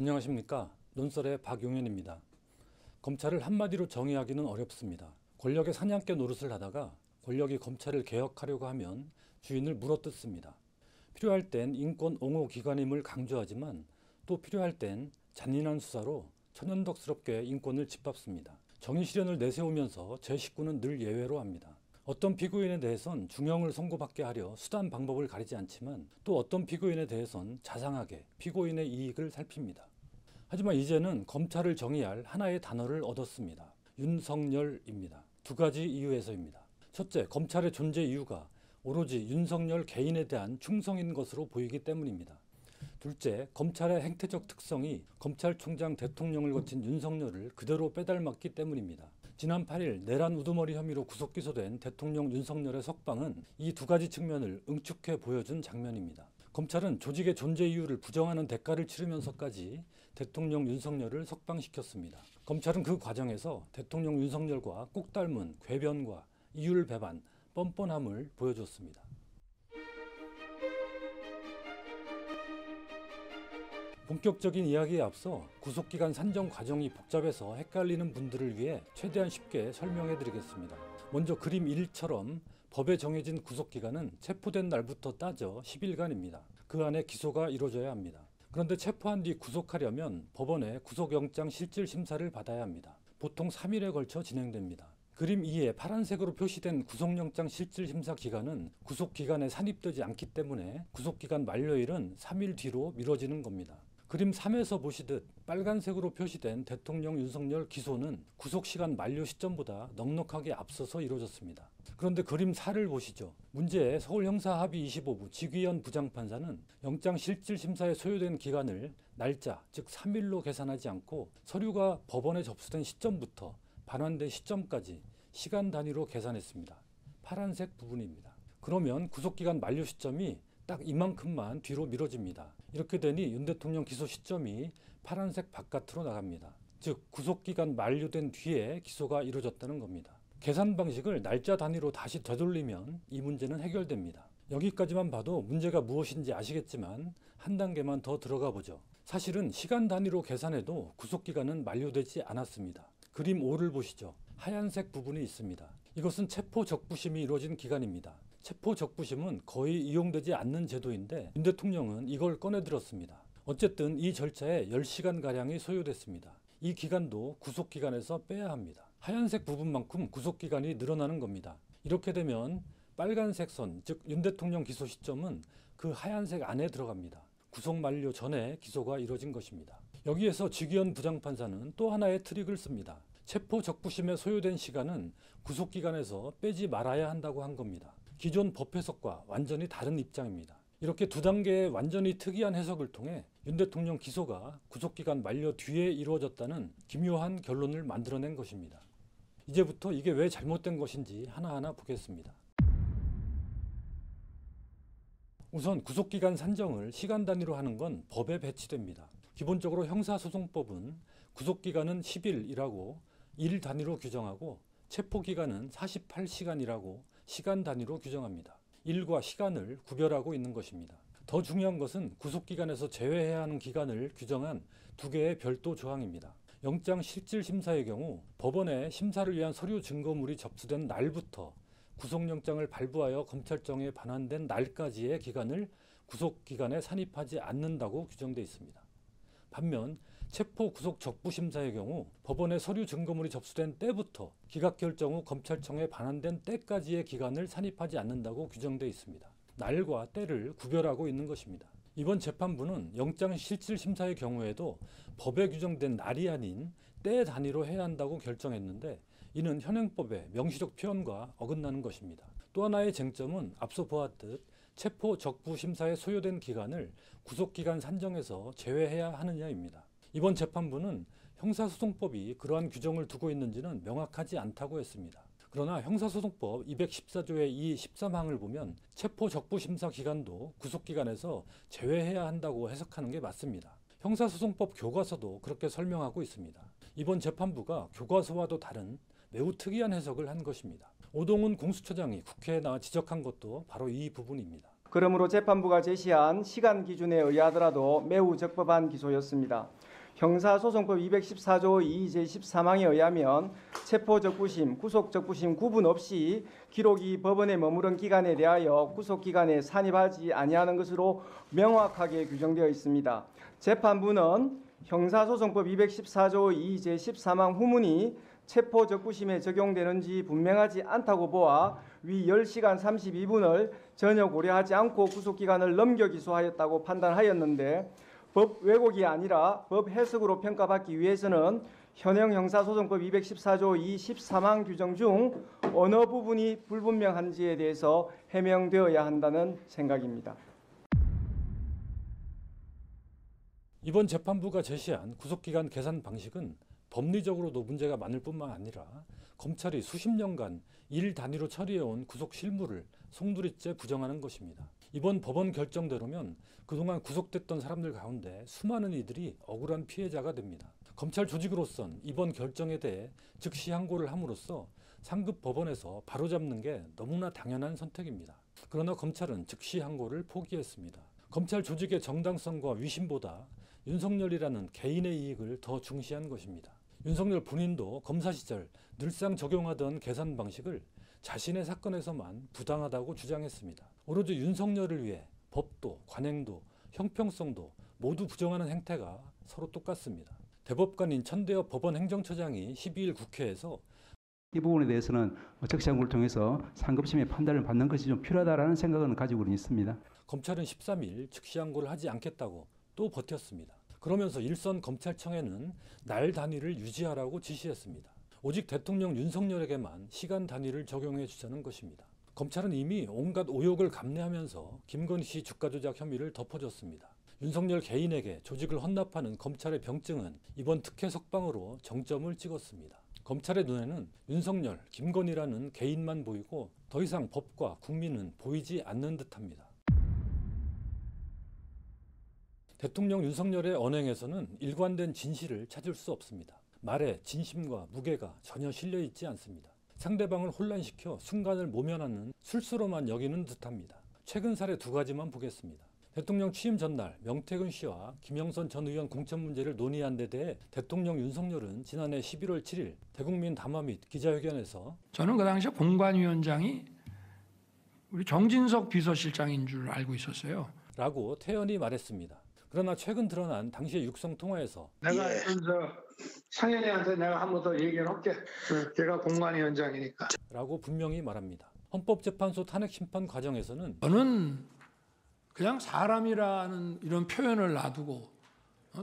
안녕하십니까. 논설의 박용현입니다. 검찰을 한마디로 정의하기는 어렵습니다. 권력의 사냥개 노릇을 하다가 권력이 검찰을 개혁하려고 하면 주인을 물어뜯습니다. 필요할 땐 인권 옹호 기관임을 강조하지만 또 필요할 땐 잔인한 수사로 천연덕스럽게 인권을 짓밟습니다. 정의 실현을 내세우면서 제 식구는 늘 예외로 합니다. 어떤 피고인에 대해선 중형을 선고받게 하려 수단 방법을 가리지 않지만 또 어떤 피고인에 대해선 자상하게 피고인의 이익을 살핍니다. 하지만 이제는 검찰을 정의할 하나의 단어를 얻었습니다. 윤석열입니다. 두 가지 이유에서입니다. 첫째, 검찰의 존재 이유가 오로지 윤석열 개인에 대한 충성인 것으로 보이기 때문입니다. 둘째, 검찰의 행태적 특성이 검찰총장 대통령을 거친 윤석열을 그대로 빼닮았기 때문입니다. 지난 8일 내란 우두머리 혐의로 구속 기소된 대통령 윤석열의 석방은 이 두 가지 측면을 응축해 보여준 장면입니다. 검찰은 조직의 존재 이유를 부정하는 대가를 치르면서까지 대통령 윤석열을 석방시켰습니다. 검찰은 그 과정에서 대통령 윤석열과 꼭 닮은 궤변과 이율 배반, 뻔뻔함을 보여줬습니다. 본격적인 이야기에 앞서 구속기간 산정 과정이 복잡해서 헷갈리는 분들을 위해 최대한 쉽게 설명해 드리겠습니다. 먼저 그림 1처럼 법에 정해진 구속기간은 체포된 날부터 따져 10일간입니다. 그 안에 기소가 이루어져야 합니다. 그런데 체포한 뒤 구속하려면 법원에 구속영장 실질심사를 받아야 합니다. 보통 3일에 걸쳐 진행됩니다. 그림 2에 파란색으로 표시된 구속영장 실질심사 기간은 구속기간에 산입되지 않기 때문에 구속기간 만료일은 3일 뒤로 미뤄지는 겁니다. 그림 3에서 보시듯 빨간색으로 표시된 대통령 윤석열 기소는 구속시간 만료 시점보다 넉넉하게 앞서서 이루어졌습니다. 그런데 그림 4를 보시죠. 문제의 서울형사합의 25부 지귀현 부장판사는 영장실질심사에 소요된 기간을 날짜, 즉 3일로 계산하지 않고 서류가 법원에 접수된 시점부터 반환된 시점까지 시간 단위로 계산했습니다. 파란색 부분입니다. 그러면 구속기간 만료 시점이 딱 이만큼만 뒤로 미뤄집니다. 이렇게 되니 윤 대통령 기소 시점이 파란색 바깥으로 나갑니다. 즉 구속기간 만료된 뒤에 기소가 이루어졌다는 겁니다. 계산 방식을 날짜 단위로 다시 되돌리면 이 문제는 해결됩니다. 여기까지만 봐도 문제가 무엇인지 아시겠지만 한 단계만 더 들어가 보죠. 사실은 시간 단위로 계산해도 구속기간은 만료되지 않았습니다. 그림 5를 보시죠. 하얀색 부분이 있습니다. 이것은 체포 적부심이 이루어진 기간입니다. 체포 적부심은 거의 이용되지 않는 제도인데 윤 대통령은 이걸 꺼내들었습니다. 어쨌든 이 절차에 10시간가량이 소요됐습니다. 이 기간도 구속기간에서 빼야 합니다. 하얀색 부분만큼 구속기간이 늘어나는 겁니다. 이렇게 되면 빨간색 선, 즉 윤 대통령 기소 시점은 그 하얀색 안에 들어갑니다. 구속 만료 전에 기소가 이루어진 것입니다. 여기에서 지귀현 부장판사는 또 하나의 트릭을 씁니다. 체포 적부심에 소요된 시간은 구속기간에서 빼지 말아야 한다고 한 겁니다. 기존 법 해석과 완전히 다른 입장입니다. 이렇게 두 단계의 완전히 특이한 해석을 통해 윤 대통령 기소가 구속기간 만료 뒤에 이루어졌다는 기묘한 결론을 만들어낸 것입니다. 이제부터 이게 왜 잘못된 것인지 하나하나 보겠습니다. 우선 구속기간 산정을 시간 단위로 하는 건 법에 배치됩니다. 기본적으로 형사소송법은 구속기간은 10일이라고 일 단위로 규정하고 체포기간은 48시간이라고 시간 단위로 규정합니다. 일과 시간을 구별하고 있는 것입니다. 더 중요한 것은 구속기간에서 제외해야 하는 기간을 규정한 두 개의 별도 조항입니다. 영장 실질심사의 경우 법원에 심사를 위한 서류 증거물이 접수된 날부터 구속영장을 발부하여 검찰청에 반환된 날까지의 기간을 구속기간에 산입하지 않는다고 규정되어 있습니다. 반면 체포 구속 적부심사의 경우 법원에 서류 증거물이 접수된 때부터 기각결정 후 검찰청에 반환된 때까지의 기간을 산입하지 않는다고 규정되어 있습니다. 날과 때를 구별하고 있는 것입니다. 이번 재판부는 영장실질심사의 경우에도 법에 규정된 날이 아닌 때 단위로 해야 한다고 결정했는데 이는 현행법의 명시적 표현과 어긋나는 것입니다. 또 하나의 쟁점은 앞서 보았듯 체포 적부심사에 소요된 기간을 구속기간 산정에서 제외해야 하느냐입니다. 이번 재판부는 형사소송법이 그러한 규정을 두고 있는지는 명확하지 않다고 했습니다. 그러나 형사소송법 214조의 이 13항을 보면 체포 적부심사 기간도 구속기간에서 제외해야 한다고 해석하는 게 맞습니다. 형사소송법 교과서도 그렇게 설명하고 있습니다. 이번 재판부가 교과서와도 다른 매우 특이한 해석을 한 것입니다. 오동훈 공수처장이 국회에 나와 지적한 것도 바로 이 부분입니다. 그러므로 재판부가 제시한 시간 기준에 의하더라도 매우 적법한 기소였습니다. 형사소송법 214조 2 제13항에 의하면 체포적부심, 구속적부심 구분 없이 기록이 법원에 머무른 기간에 대하여 구속기간에 산입하지 아니하는 것으로 명확하게 규정되어 있습니다. 재판부는 형사소송법 214조 2 제13항 후문이 체포적부심에 적용되는지 분명하지 않다고 보아 위 10시간 32분을 전혀 고려하지 않고 구속기간을 넘겨 기소하였다고 판단하였는데 법 왜곡이 아니라 법 해석으로 평가받기 위해서는 현행 형사소송법 214조 2 13항 규정 중 어느 부분이 불분명한지에 대해서 해명되어야 한다는 생각입니다. 이번 재판부가 제시한 구속기간 계산 방식은 법리적으로도 문제가 많을 뿐만 아니라 검찰이 수십 년간 일 단위로 처리해온 구속 실무를 송두리째 부정하는 것입니다. 이번 법원 결정대로면 그동안 구속됐던 사람들 가운데 수많은 이들이 억울한 피해자가 됩니다. 검찰 조직으로선 이번 결정에 대해 즉시 항고를 함으로써 상급 법원에서 바로잡는 게 너무나 당연한 선택입니다. 그러나 검찰은 즉시 항고를 포기했습니다. 검찰 조직의 정당성과 위신보다 윤석열이라는 개인의 이익을 더 중시한 것입니다. 윤석열 본인도 검사 시절 늘상 적용하던 계산 방식을 자신의 사건에서만 부당하다고 주장했습니다. 오로지 윤석열을 위해 법도, 관행도, 형평성도 모두 부정하는 행태가 서로 똑같습니다. 대법관인 천대엽 법원 행정처장이 12일 국회에서 이 부분에 대해서는 적시항고를 통해서 상급심의 판단을 받는 것이 좀 필요하다는 생각은 가지고는 있습니다. 검찰은 13일 즉시항고를 하지 않겠다고 또 버텼습니다. 그러면서 일선 검찰청에는 날 단위를 유지하라고 지시했습니다. 오직 대통령 윤석열에게만 시간 단위를 적용해 주자는 것입니다. 검찰은 이미 온갖 오욕을 감내하면서 김건희 씨 주가 조작 혐의를 덮어줬습니다. 윤석열 개인에게 조직을 헌납하는 검찰의 병증은 이번 특혜 석방으로 정점을 찍었습니다. 검찰의 눈에는 윤석열, 김건희라는 개인만 보이고 더 이상 법과 국민은 보이지 않는 듯합니다. 대통령 윤석열의 언행에서는 일관된 진실을 찾을 수 없습니다. 말에 진심과 무게가 전혀 실려있지 않습니다. 상대방을 혼란시켜 순간을 모면하는 술수로만 여기는 듯합니다. 최근 사례 두 가지만 보겠습니다. 대통령 취임 전날 명태균 씨와 김영선 전 의원 공천 문제를 논의한 데 대해 대통령 윤석열은 지난해 11월 7일 대국민 담화 및 기자회견에서 저는 그 당시에 공관위원장이 우리 정진석 비서실장인 줄 알고 있었어요. 라고 태연히 말했습니다. 그러나 최근 드러난 당시의 육성 통화에서 내가 상현이한테 내가 한 번 더 얘기를 할게. 걔가 공관위원장이니까. 라고 분명히 말합니다. 헌법재판소 탄핵심판 과정에서는 저는 그냥 사람이라는 이런 표현을 놔두고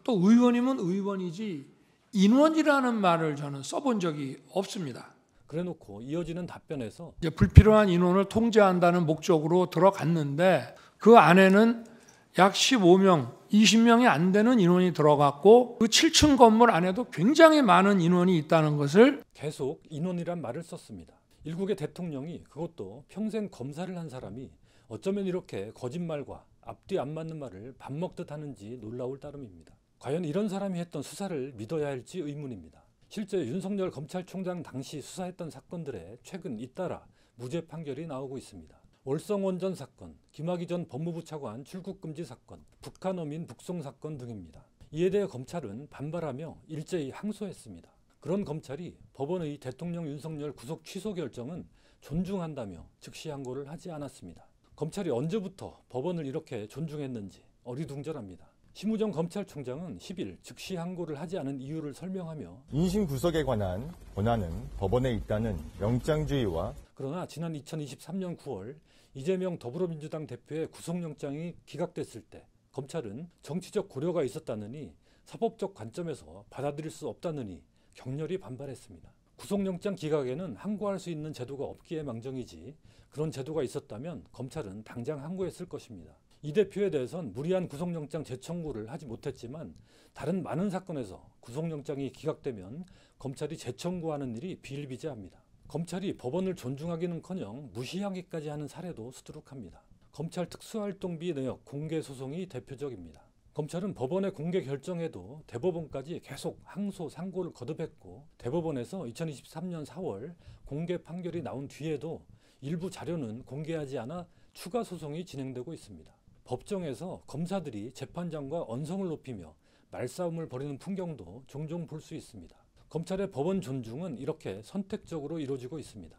또 의원이면 의원이지 인원이라는 말을 저는 써본 적이 없습니다. 그래놓고 이어지는 답변에서 이제 불필요한 인원을 통제한다는 목적으로 들어갔는데 그 안에는 약 15명, 20명이 안 되는 인원이 들어갔고 그 7층 건물 안에도 굉장히 많은 인원이 있다는 것을 계속 인원이란 말을 썼습니다. 일국의 대통령이 그것도 평생 검사를 한 사람이 어쩌면 이렇게 거짓말과 앞뒤 안 맞는 말을 밥 먹듯 하는지 놀라울 따름입니다. 과연 이런 사람이 했던 수사를 믿어야 할지 의문입니다. 실제 윤석열 검찰총장 당시 수사했던 사건들에 최근 잇따라 무죄 판결이 나오고 있습니다. 월성원전 사건, 김학의 전 법무부 차관 출국금지 사건, 북한 어민 북송 사건 등입니다. 이에 대해 검찰은 반발하며 일제히 항소했습니다. 그런 검찰이 법원의 대통령 윤석열 구속 취소 결정은 존중한다며 즉시 항고를 하지 않았습니다. 검찰이 언제부터 법원을 이렇게 존중했는지 어리둥절합니다. 심우정 검찰총장은 10일 즉시 항고를 하지 않은 이유를 설명하며 인신 구속에 관한 권한은 법원에 있다는 영장주의와 그러나 지난 2023년 9월 이재명 더불어민주당 대표의 구속영장이 기각됐을 때 검찰은 정치적 고려가 있었다느니 사법적 관점에서 받아들일 수 없다느니 격렬히 반발했습니다. 구속영장 기각에는 항고할 수 있는 제도가 없기에 망정이지 그런 제도가 있었다면 검찰은 당장 항고했을 것입니다. 이 대표에 대해선 무리한 구속영장 재청구를 하지 못했지만 다른 많은 사건에서 구속영장이 기각되면 검찰이 재청구하는 일이 비일비재합니다. 검찰이 법원을 존중하기는커녕 무시하기까지 하는 사례도 수두룩합니다. 검찰 특수활동비 내역 공개 소송이 대표적입니다. 검찰은 법원의 공개 결정에도 대법원까지 계속 항소, 상고를 거듭했고 대법원에서 2023년 4월 공개 판결이 나온 뒤에도 일부 자료는 공개하지 않아 추가 소송이 진행되고 있습니다. 법정에서 검사들이 재판장과 언성을 높이며 말싸움을 벌이는 풍경도 종종 볼 수 있습니다. 검찰의 법원 존중은 이렇게 선택적으로 이루어지고 있습니다.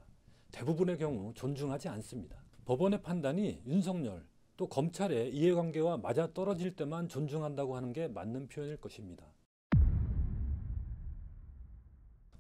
대부분의 경우 존중하지 않습니다. 법원의 판단이 윤석열 또 검찰의 이해관계와 맞아떨어질 때만 존중한다고 하는 게 맞는 표현일 것입니다.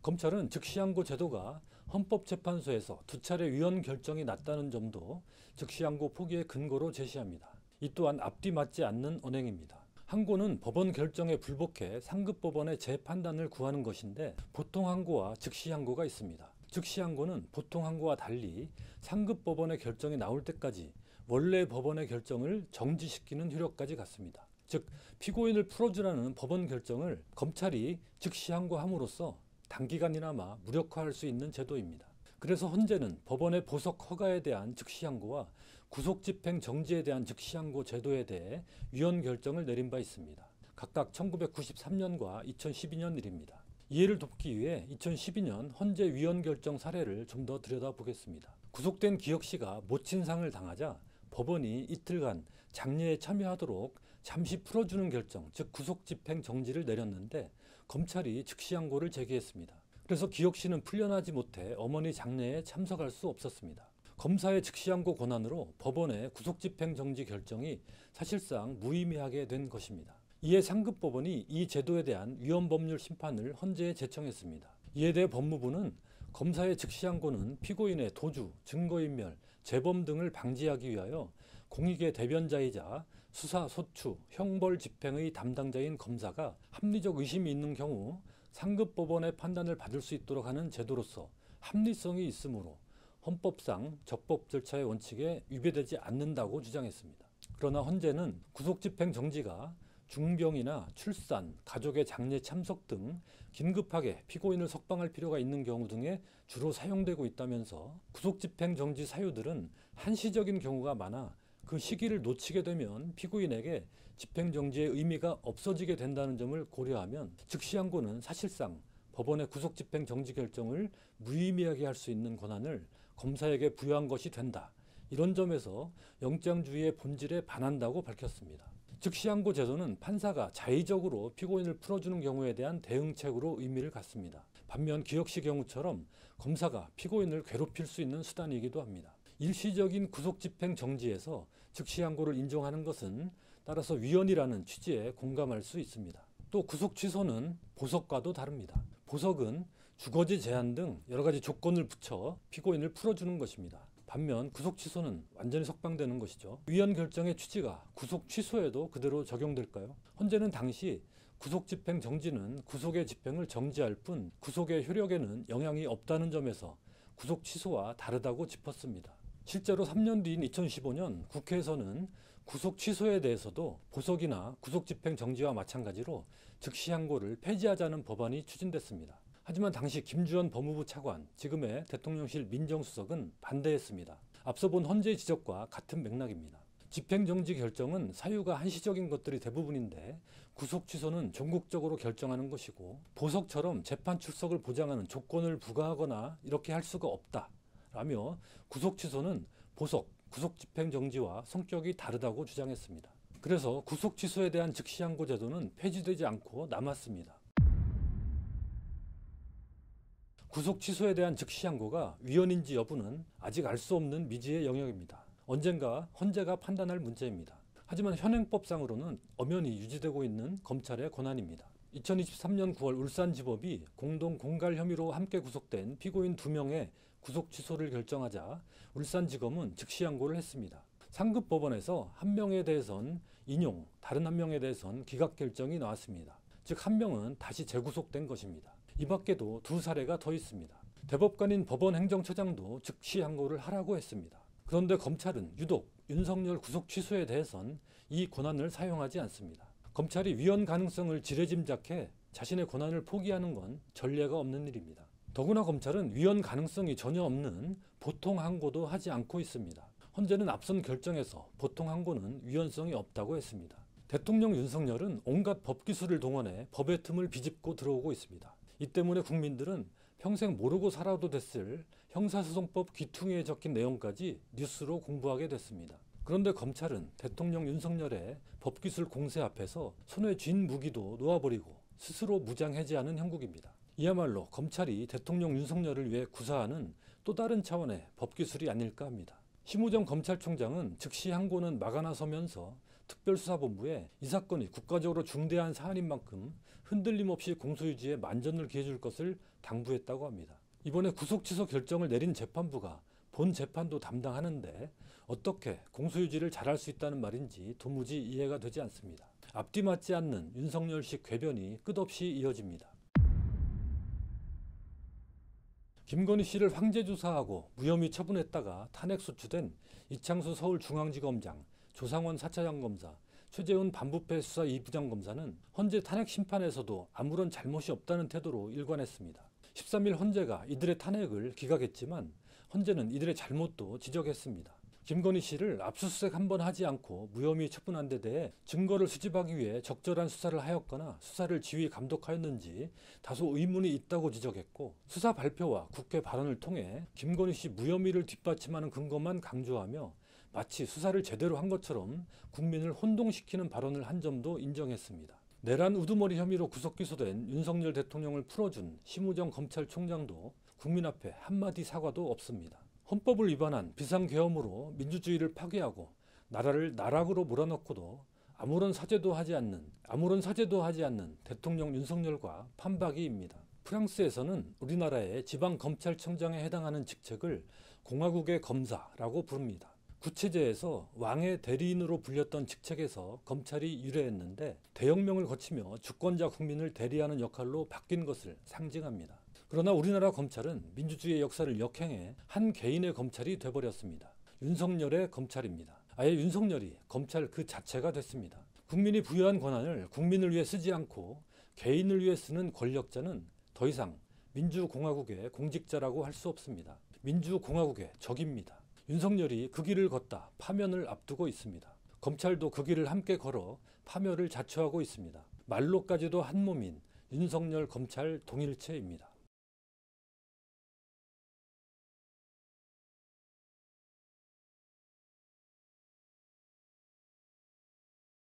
검찰은 즉시항고 제도가 헌법재판소에서 2차례 위헌 결정이 났다는 점도 즉시항고 포기의 근거로 제시합니다. 이 또한 앞뒤 맞지 않는 언행입니다. 항고는 법원 결정에 불복해 상급법원의 재판단을 구하는 것인데 보통 항고와 즉시 항고가 있습니다. 즉시 항고는 보통 항고와 달리 상급법원의 결정이 나올 때까지 원래 법원의 결정을 정지시키는 효력까지 갖습니다. 즉 피고인을 풀어주라는 법원 결정을 검찰이 즉시 항고함으로써 단기간이나마 무력화할 수 있는 제도입니다. 그래서 헌재는 법원의 보석 허가에 대한 즉시 항고와 구속집행 정지에 대한 즉시 항고 제도에 대해 위헌 결정을 내린 바 있습니다. 각각 1993년과 2012년 일입니다. 이해를 돕기 위해 2012년 헌재 위헌 결정 사례를 좀 더 들여다보겠습니다. 구속된 기혁 씨가 모친상을 당하자 법원이 이틀간 장례에 참여하도록 잠시 풀어주는 결정, 즉 구속집행 정지를 내렸는데 검찰이 즉시 항고를 제기했습니다. 그래서 기혁 씨는 풀려나지 못해 어머니 장례에 참석할 수 없었습니다. 검사의 즉시항고 권한으로 법원의 구속집행 정지 결정이 사실상 무의미하게 된 것입니다. 이에 상급법원이 이 제도에 대한 위헌법률 심판을 헌재에 제청했습니다. 이에 대해 법무부는 검사의 즉시항고는 피고인의 도주, 증거인멸, 재범 등을 방지하기 위하여 공익의 대변자이자 수사, 소추, 형벌 집행의 담당자인 검사가 합리적 의심이 있는 경우 상급법원의 판단을 받을 수 있도록 하는 제도로서 합리성이 있으므로 헌법상 적법 절차의 원칙에 위배되지 않는다고 주장했습니다. 그러나 헌재는 구속집행 정지가 중병이나 출산, 가족의 장례 참석 등 긴급하게 피고인을 석방할 필요가 있는 경우 등에 주로 사용되고 있다면서 구속집행 정지 사유들은 한시적인 경우가 많아 그 시기를 놓치게 되면 피고인에게 집행정지의 의미가 없어지게 된다는 점을 고려하면 즉시항고는 사실상 법원의 구속집행정지 결정을 무의미하게 할 수 있는 권한을 검사에게 부여한 것이 된다. 이런 점에서 영장주의의 본질에 반한다고 밝혔습니다. 즉시항고 제도는 판사가 자의적으로 피고인을 풀어주는 경우에 대한 대응책으로 의미를 갖습니다. 반면 기혁 씨 경우처럼 검사가 피고인을 괴롭힐 수 있는 수단이기도 합니다. 일시적인 구속집행 정지에서 즉시항고를 인정하는 것은 따라서 위헌이라는 취지에 공감할 수 있습니다. 또 구속 취소는 보석과도 다릅니다. 보석은 주거지 제한 등 여러 가지 조건을 붙여 피고인을 풀어주는 것입니다. 반면 구속 취소는 완전히 석방되는 것이죠. 위헌 결정의 취지가 구속 취소에도 그대로 적용될까요? 헌재는 당시 구속 집행 정지는 구속의 집행을 정지할 뿐 구속의 효력에는 영향이 없다는 점에서 구속 취소와 다르다고 짚었습니다. 실제로 3년 뒤인 2015년 국회에서는 구속 취소에 대해서도 보석이나 구속 집행 정지와 마찬가지로 즉시항고를 폐지하자는 법안이 추진됐습니다. 하지만 당시 김주현 법무부 차관, 지금의 대통령실 민정수석은 반대했습니다. 앞서 본 헌재의 지적과 같은 맥락입니다. 집행정지 결정은 사유가 한시적인 것들이 대부분인데 구속 취소는 전국적으로 결정하는 것이고 보석처럼 재판 출석을 보장하는 조건을 부과하거나 이렇게 할 수가 없다. 라며 구속 취소는 보석, 구속 집행정지와 성격이 다르다고 주장했습니다. 그래서 구속 취소에 대한 즉시항고 제도는 폐지되지 않고 남았습니다. 구속 취소에 대한 즉시항고가 위헌인지 여부는 아직 알 수 없는 미지의 영역입니다. 언젠가 헌재가 판단할 문제입니다. 하지만 현행법상으로는 엄연히 유지되고 있는 검찰의 권한입니다. 2023년 9월 울산지법이 공동 공갈 혐의로 함께 구속된 피고인 2명의 구속 취소를 결정하자 울산지검은 즉시항고를 했습니다. 상급법원에서 한 명에 대해선 인용, 다른 한 명에 대해선 기각 결정이 나왔습니다. 즉 한 명은 다시 재구속된 것입니다. 이 밖에도 2사례가 더 있습니다. 대법관인 법원행정처장도 즉시항고를 하라고 했습니다. 그런데 검찰은 유독 윤석열 구속 취소에 대해선 이 권한을 사용하지 않습니다. 검찰이 위헌 가능성을 지레짐작해 자신의 권한을 포기하는 건 전례가 없는 일입니다. 더구나 검찰은 위헌 가능성이 전혀 없는 보통항고도 하지 않고 있습니다. 헌재는 앞선 결정에서 보통항고는 위헌성이 없다고 했습니다. 대통령 윤석열은 온갖 법기술을 동원해 법의 틈을 비집고 들어오고 있습니다. 이 때문에 국민들은 평생 모르고 살아도 됐을 형사소송법 귀퉁이에 적힌 내용까지 뉴스로 공부하게 됐습니다. 그런데 검찰은 대통령 윤석열의 법기술 공세 앞에서 손에 쥔 무기도 놓아버리고 스스로 무장해제하는 형국입니다. 이야말로 검찰이 대통령 윤석열을 위해 구사하는 또 다른 차원의 법기술이 아닐까 합니다. 심우정 검찰총장은 즉시 항고는 막아나서면서 특별수사본부에 이 사건이 국가적으로 중대한 사안인 만큼 흔들림 없이 공소유지에 만전을 기해줄 것을 당부했다고 합니다. 이번에 구속취소 결정을 내린 재판부가 본 재판도 담당하는데 어떻게 공소유지를 잘할 수 있다는 말인지 도무지 이해가 되지 않습니다. 앞뒤 맞지 않는 윤석열식 궤변이 끝없이 이어집니다. 김건희 씨를 황제조사하고 무혐의 처분했다가 탄핵소추된 이창수 서울중앙지검장, 조상원 4차장 검사, 최재훈 반부패 수사 2부장 검사는 헌재 탄핵 심판에서도 아무런 잘못이 없다는 태도로 일관했습니다. 13일 헌재가 이들의 탄핵을 기각했지만 헌재는 이들의 잘못도 지적했습니다. 김건희 씨를 압수수색 한번 하지 않고 무혐의 처분한 데 대해 증거를 수집하기 위해 적절한 수사를 하였거나 수사를 지휘 감독하였는지 다소 의문이 있다고 지적했고, 수사 발표와 국회 발언을 통해 김건희 씨 무혐의를 뒷받침하는 근거만 강조하며 마치 수사를 제대로 한 것처럼 국민을 혼동시키는 발언을 한 점도 인정했습니다. 내란 우두머리 혐의로 구속 기소된 윤석열 대통령을 풀어준 심우정 검찰총장도 국민 앞에 한마디 사과도 없습니다. 헌법을 위반한 비상계엄으로 민주주의를 파괴하고 나라를 나락으로 몰아넣고도 아무런 사죄도 하지 않는 대통령 윤석열과 판박이입니다. 프랑스에서는 우리나라의 지방검찰청장에 해당하는 직책을 공화국의 검사라고 부릅니다. 구체제에서 왕의 대리인으로 불렸던 직책에서 검찰이 유래했는데 대혁명을 거치며 주권자 국민을 대리하는 역할로 바뀐 것을 상징합니다. 그러나 우리나라 검찰은 민주주의의 역사를 역행해 한 개인의 검찰이 돼버렸습니다. 윤석열의 검찰입니다. 아예 윤석열이 검찰 그 자체가 됐습니다. 국민이 부여한 권한을 국민을 위해 쓰지 않고 개인을 위해 쓰는 권력자는 더 이상 민주공화국의 공직자라고 할 수 없습니다. 민주공화국의 적입니다. 윤석열이 그 길을 걷다 파면을 앞두고 있습니다. 검찰도 그 길을 함께 걸어 파멸을 자초하고 있습니다. 말로까지도 한 몸인 윤석열 검찰 동일체입니다.